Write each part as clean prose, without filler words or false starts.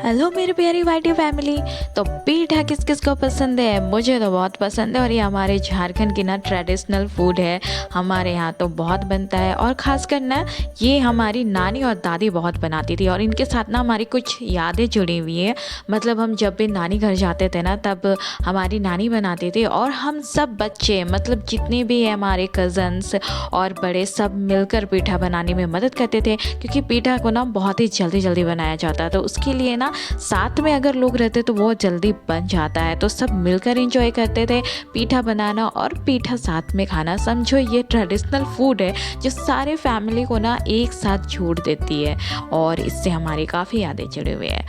Hello मेरी प्यारी वाइटी family. तो पीठा किस किस को पसंद है? मुझे तो बहुत पसंद है और ये हमारे झारखंड की ना ट्रेडिशनल फूड है। हमारे यहाँ तो बहुत बनता है और ख़ासकर ना ये हमारी नानी और दादी बहुत बनाती थी और इनके साथ ना हमारी कुछ यादें जुड़ी हुई है। मतलब हम जब भी नानी घर जाते थे ना तब हमारी नानी बनाती थी और हम सब बच्चे मतलब जितने भी है हमारे कज़न्स और बड़े सब मिलकर पीठा बनाने में मदद करते थे, क्योंकि पीठा को ना बहुत ही जल्दी जल्दी बनाया जाता है। तो उसके लिए ना साथ में अगर लोग रहते तो वो जल्दी बन जाता है। तो सब मिलकर एंजॉय करते थे पीठा बनाना और पीठा साथ में खाना। समझो ये ट्रेडिशनल फूड है जो सारे फैमिली को ना एक साथ जोड़ देती है और इससे हमारी काफ़ी यादें जुड़ी हुई है।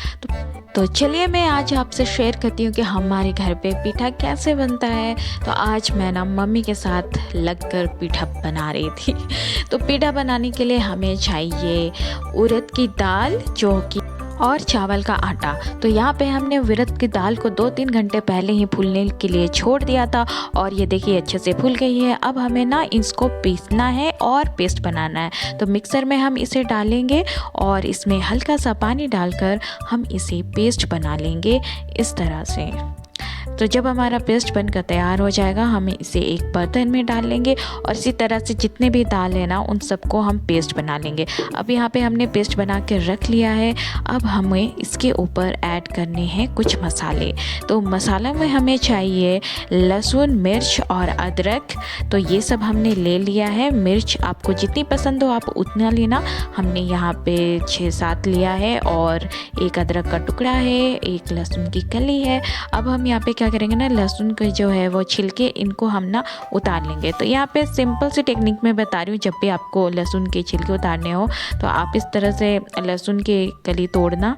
तो चलिए मैं आज आपसे शेयर करती हूँ कि हमारे घर पे पीठा कैसे बनता है। तो आज मैं ना मम्मी के साथ लगकर पीठा बना रही थी। तो पीठा बनाने के लिए हमें चाहिए उड़द की दाल जो कि और चावल का आटा। तो यहाँ पे हमने उड़द की दाल को 2-3 घंटे पहले ही फूलने के लिए छोड़ दिया था और ये देखिए अच्छे से फूल गई है। अब हमें ना इसको पीसना है और पेस्ट बनाना है। तो मिक्सर में हम इसे डालेंगे और इसमें हल्का सा पानी डालकर हम इसे पेस्ट बना लेंगे इस तरह से। तो जब हमारा पेस्ट बनकर तैयार हो जाएगा हम इसे एक बर्तन में डाल लेंगे और इसी तरह से जितने भी दाल है ना उन सबको हम पेस्ट बना लेंगे। अब यहाँ पे हमने पेस्ट बना के रख लिया है। अब हमें इसके ऊपर ऐड करने हैं कुछ मसाले। तो मसाला में हमें चाहिए लहसुन, मिर्च और अदरक। तो ये सब हमने ले लिया है। मिर्च आपको जितनी पसंद हो आप उतना लेना। हमने यहाँ पे 6-7 लिया है और एक अदरक का टुकड़ा है, एक लहसुन की कली है। अब हम यहाँ पे क्या करेंगे ना, लहसुन के जो है वो छिलके इनको हम ना उतार लेंगे। तो यहाँ पे सिंपल सी टेक्निक में बता रही हूँ, जब भी आपको लहसुन के छिलके उतारने हो तो आप इस तरह से लहसुन की कली तोड़ना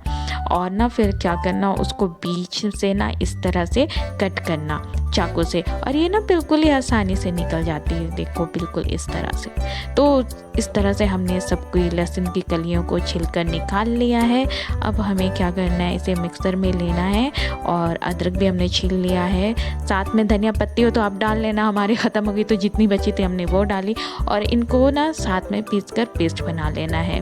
और ना फिर क्या करना, उसको बीच से ना इस तरह से कट करना चाकू से और ये ना बिल्कुल ही आसानी से निकल जाती है। देखो बिल्कुल इस तरह से। तो इस तरह से हमने सबको लहसुन की कलियों को छिलकर निकाल लिया है। अब हमें क्या करना है, इसे मिक्सर में लेना है और अदरक भी हमने छील लिया है। साथ में धनिया पत्ती हो तो आप डाल लेना, हमारी ख़त्म हो गई तो जितनी बची थी हमने वो डाली और इनको ना साथ में पीसकर पेस्ट बना लेना है।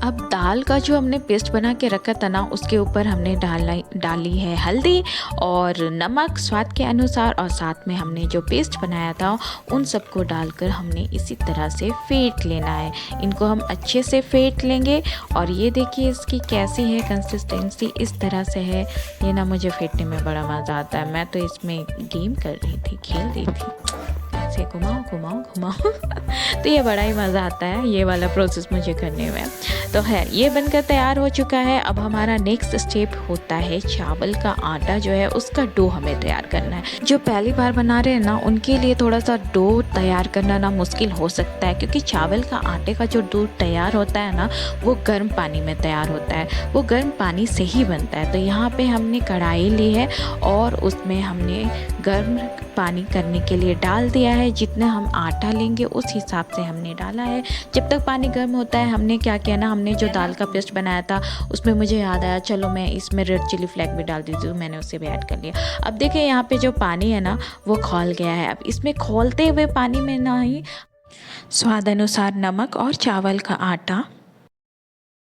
अब दाल का जो हमने पेस्ट बना के रखा था ना उसके ऊपर हमने डाली है हल्दी और नमक स्वाद के अनुसार और साथ में हमने जो पेस्ट बनाया था उन सबको डालकर हमने इसी तरह से फेंट लेना है। इनको हम अच्छे से फेंट लेंगे और ये देखिए इसकी कैसी है कंसिस्टेंसी, इस तरह से है। ये ना मुझे फेंटने में बड़ा मज़ा आता है। मैं तो इसमें गेम कर रही थी, खेल रही थी, ऐसे घुमाओ घुमाओ घुमाओ। तो ये बड़ा ही मज़ा आता है ये वाला प्रोसेस मुझे करने में। तो खैर ये बनकर तैयार हो चुका है। अब हमारा नेक्स्ट स्टेप होता है चावल का आटा जो है उसका डो हमें तैयार करना है। जो पहली बार बना रहे हैं ना उनके लिए थोड़ा सा डो तैयार करना ना मुश्किल हो सकता है, क्योंकि चावल का आटे का जो डो तैयार होता है ना वो गर्म पानी में तैयार होता है, वो गर्म पानी से ही बनता है। तो यहाँ पे हमने कढ़ाई ली है और उसमें हमने गर्म पानी करने के लिए डाल दिया है। जितना हम आटा लेंगे उस हिसाब से हमने डाला है। जब तक पानी गर्म होता है हमने क्या किया ना, हमने जो दाल का पेस्ट बनाया था उसमें मुझे याद आया चलो मैं इसमें रेड चिली फ्लेक भी डाल देती हूँ, मैंने उसे भी ऐड कर लिया। अब देखिए यहाँ पे जो पानी है ना वो खौल गया है। अब इसमें खौलते हुए पानी में ना ही स्वाद अनुसार नमक और चावल का आटा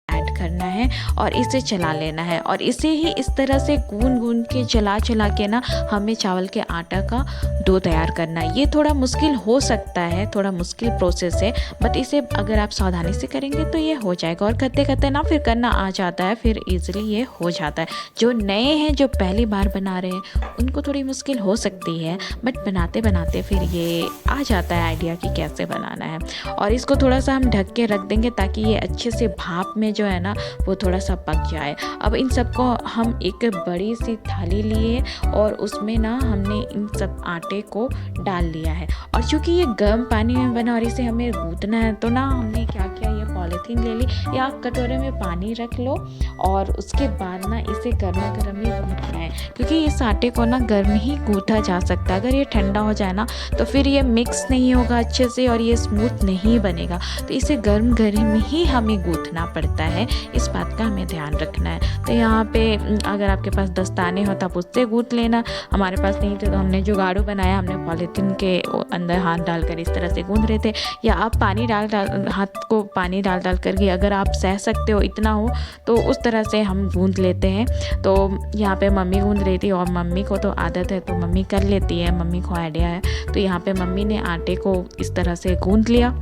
ऐड करना है और इसे चला लेना है और इसे ही इस तरह से गूंद के चला के ना हमें चावल के आटा का डो तैयार करना है। ये थोड़ा मुश्किल हो सकता है, थोड़ा मुश्किल प्रोसेस है, बट इसे अगर आप सावधानी से करेंगे तो ये हो जाएगा और करते करते ना फिर करना आ जाता है, फिर इजीली ये हो जाता है। जो नए हैं जो पहली बार बना रहे हैं उनको थोड़ी मुश्किल हो सकती है, बट बनाते बनाते फिर ये आ जाता है आइडिया कि कैसे बनाना है। और इसको थोड़ा सा हम ढक के रख देंगे ताकि ये अच्छे से भाप में जो है ना वो थोड़ा सा पक जाए। अब इन सबको हम एक बड़ी सी थाली लिए और उसमें ना हमने इन सब आटे को डाल लिया है और चूँकि ये गर्म पानी में बना और इसे हमें गूंथना है तो ना हमने क्या किया, ये पॉलीथीन ले ली या कटोरे में पानी रख लो और उसके बाद ना इसे गर्मा गर्म ही गूंथना है, क्योंकि इस आटे को ना गर्म ही गूंथा जा सकता है। अगर ये ठंडा हो जाए ना तो फिर ये मिक्स नहीं होगा अच्छे से और ये स्मूथ नहीं बनेगा। तो इसे गर्म गर्म ही हमें गूंथना पड़ता है, इस बात का हमें ध्यान रखना है। तो यहाँ पे अगर आपके पास दस्ताने हो तो आप उससे गूंथ लेना, हमारे पास नहीं थे तो हमने जुगाड़ू बनाया, हमने पॉलीथीन के अंदर हाथ डालकर इस तरह से गूंथ रहे थे। या आप हाथ को पानी डाल डाल डाल करके, अगर आप सह सकते हो इतना हो तो उस तरह से हम गूंद लेते हैं। तो यहाँ पे मम्मी गूंद रही थी और मम्मी को तो आदत है तो मम्मी कर लेती है, मम्मी को आइडिया है। तो यहाँ पे मम्मी ने आटे को इस तरह से गूंद लिया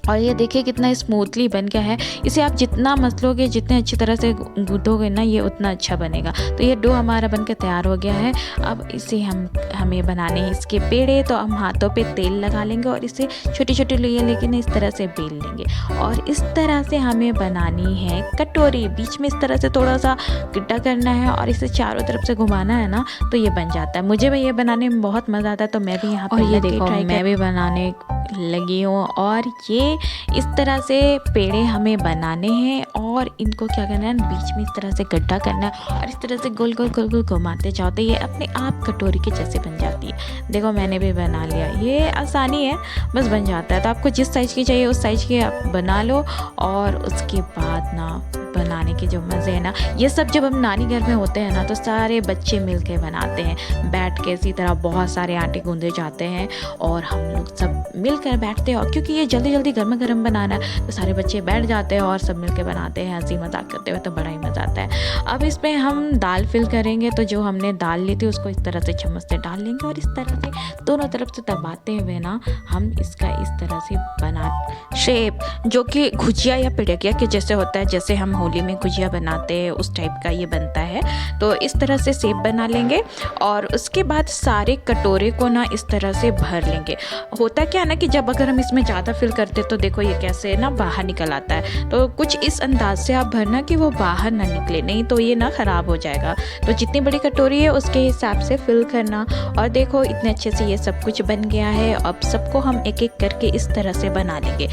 और ये देखिए कितना स्मूथली बन गया है। इसे आप जितना मसलोगे, जितने अच्छी तरह से गूँधोगे ना, ये उतना अच्छा बनेगा। तो ये डो हमारा बनकर तैयार हो गया है। अब इसे हमें बनाने हैं इसके पेड़े। तो हम हाथों पे तेल लगा लेंगे और इसे छोटी छोटी लोइयाँ लेके ना इस तरह से बेल लेंगे और इस तरह से हमें बनानी है कटोरी। बीच में इस तरह से थोड़ा सा गड्ढा करना है और इसे चारों तरफ से घुमाना है ना, तो ये बन जाता है। मुझे भी ये बनाने में बहुत मज़ा आता है, तो मैं भी यहाँ पर ये देखो मैं भी बनाने लगी हूँ। और ये इस तरह से पेड़े हमें बनाने हैं और इनको क्या करना है, बीच में इस तरह से गड्ढा करना है और इस तरह से गोल गोल गोल गोल घुमाते जाओ तो ये अपने आप कटोरी के जैसे बन जाती है। देखो मैंने भी बना लिया, ये आसानी है, बस बन जाता है। तो आपको जिस साइज़ की चाहिए उस साइज़ की आप बना लो और उसके बाद ना बनाने के जो मज़े हैं ना, ये सब जब हम नानी घर में होते हैं ना तो सारे बच्चे मिल के बनाते हैं, बैठ के इसी तरह बहुत सारे आटे गूंदे जाते हैं और हम लोग सब मिलकर बैठते हैं। और क्योंकि ये जल्दी जल्दी गर्मा गर्म बनाना है तो सारे बच्चे बैठ जाते हैं और सब मिल के बनाते हैं, हंसी मजाक करते हुए, तो बड़ा ही मज़ा आता है। अब इसमें हम दाल फिल करेंगे। तो जो हमने दाल ली थी उसको इस तरह से चम्मच से डाल लेंगे और इस तरह से दोनों तरफ से दबाते हुए ना हम इसका इस तरह से बना शेप, जो कि गुजिया या पिड़किया के जैसे होता है, जैसे हम होली में गुजिया बनाते हैं उस टाइप का ये बनता है। तो इस तरह से शेप बना लेंगे और उसके बाद सारे कटोरे को ना इस तरह से भर लेंगे। होता क्या है ना कि जब अगर हम इसमें ज़्यादा फिल करते तो देखो ये कैसे ना बाहर निकल आता है। तो कुछ इस अंदाज से आप भरना कि वो बाहर ना निकले, नहीं तो ये ना ख़राब हो जाएगा। तो जितनी बड़ी कटोरी है उसके हिसाब से फिल करना। और देखो इतने अच्छे से ये सब कुछ बन गया है। अब सबको हम एक एक करके इस तरह से बना लेंगे।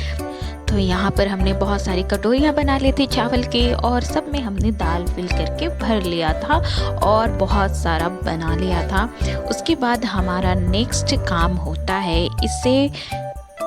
तो यहाँ पर हमने बहुत सारी कटोरियाँ बना ली थी चावल की और सब में हमने दाल फिल करके भर लिया था और बहुत सारा बना लिया था। उसके बाद हमारा नेक्स्ट काम होता है इसे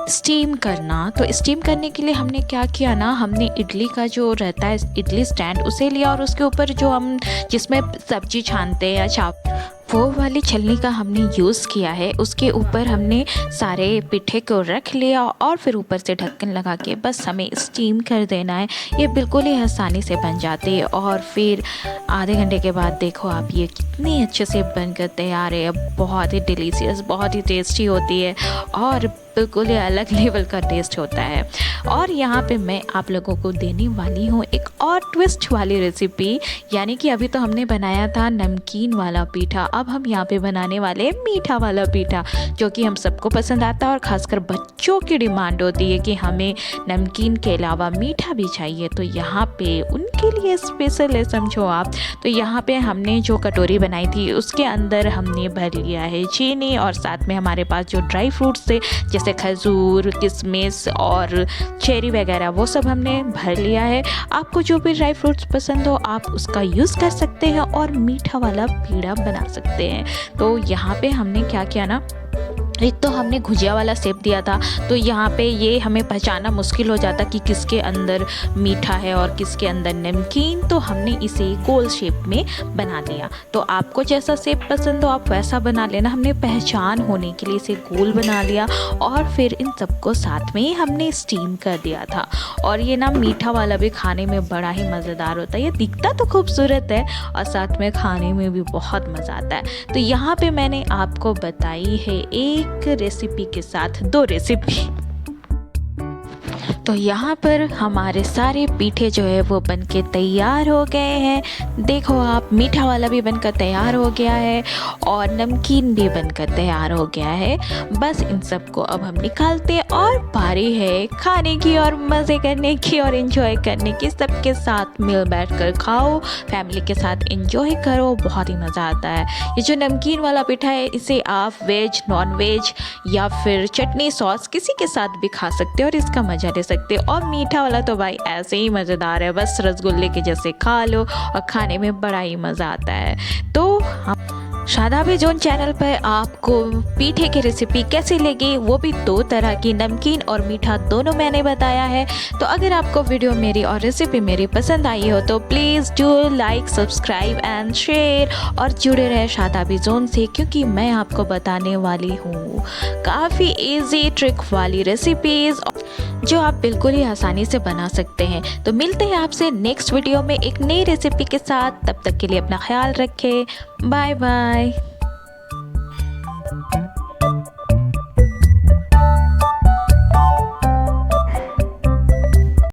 स्टीम करना। तो स्टीम करने के लिए हमने क्या किया ना, हमने इडली का जो रहता है इडली स्टैंड उसे लिया और उसके ऊपर जो हम जिसमें सब्जी छानते हैं या चावल, वो वाली छलनी का हमने यूज़ किया है। उसके ऊपर हमने सारे पिठे को रख लिया और फिर ऊपर से ढक्कन लगा के बस हमें स्टीम कर देना है। ये बिल्कुल ही आसानी से बन जाती है और फिर आधे घंटे के बाद देखो आप ये कितने अच्छे से बनकर तैयार है। बहुत ही डिलीशियस, बहुत ही टेस्टी होती है और बिल्कुल ही अलग लेवल का टेस्ट होता है। और यहाँ पे मैं आप लोगों को देने वाली हूँ एक और ट्विस्ट वाली रेसिपी, यानी कि अभी तो हमने बनाया था नमकीन वाला पीठा, अब हम यहाँ पे बनाने वाले हैं मीठा वाला पीठा, जो कि हम सबको पसंद आता है और ख़ासकर बच्चों की डिमांड होती है कि हमें नमकीन के अलावा मीठा भी चाहिए। तो यहाँ पे उनके लिए स्पेशल है, समझो आप। तो यहाँ पे हमने जो कटोरी बनाई थी उसके अंदर हमने भर लिया है चीनी और साथ में हमारे पास जो ड्राई फ्रूट्स थे जैसे खजूर, किशमिश और चेरी वगैरह, वो सब हमने भर लिया है। आपको जो भी ड्राई फ्रूट्स पसंद हो आप उसका यूज़ कर सकते हैं और मीठा वाला पेड़ा बना सकते हैं। तो यहाँ पे हमने क्या किया ना, एक तो हमने गुजिया वाला शेप दिया था, तो यहाँ पे ये हमें पहचानना मुश्किल हो जाता कि किसके अंदर मीठा है और किसके अंदर नमकीन। तो हमने इसे गोल शेप में बना दिया। तो आपको जैसा शेप पसंद हो आप वैसा बना लेना। हमने पहचान होने के लिए इसे गोल बना लिया और फिर इन सबको साथ में ही हमने स्टीम कर दिया था। और ये ना मीठा वाला भी खाने में बड़ा ही मज़ेदार होता है। ये दिखता तो खूबसूरत है और साथ में खाने में भी बहुत मज़ा आता है। तो यहाँ पे मैंने आपको बताई है एक रेसिपी के साथ दो रेसिपी। तो यहाँ पर हमारे सारे पीठे जो है वो बनके तैयार हो गए हैं। देखो आप, मीठा वाला भी बनकर तैयार हो गया है और नमकीन भी बनकर तैयार हो गया है। बस इन सबको अब हम निकालते हैं और बारी है खाने की और मज़े करने की और एंजॉय करने की। सबके साथ मिल बैठ कर खाओ, फैमिली के साथ एंजॉय करो, बहुत ही मज़ा आता है। ये जो नमकीन वाला पीठा है इसे आप वेज, नॉन वेज या फिर चटनी सॉस किसी के साथ भी खा सकते हो और इसका मज़ा ले सकते हो। और मीठा वाला तो भाई ऐसे ही मज़ेदार है, बस रसगुल्ले के जैसे खा लो और खाने में बड़ा ही मज़ा आता है। तो शादाब जोन चैनल पर आपको पीठे की रेसिपी कैसी लगी, वो भी दो तरह की, नमकीन और मीठा दोनों मैंने बताया है। तो अगर आपको वीडियो मेरी और रेसिपी मेरी पसंद आई हो तो please do like, subscribe and share और जुड़े रहे शादाब जोन से, क्योंकि मैं आपको बताने वाली हूँ काफ़ी इजी ट्रिक वाली रेसिपीज़ जो आप बिल्कुल ही आसानी से बना सकते हैं। तो मिलते हैं आपसे नेक्स्ट वीडियो में एक नई रेसिपी के साथ। तब तक के लिए अपना ख्याल रखें। Bye bye.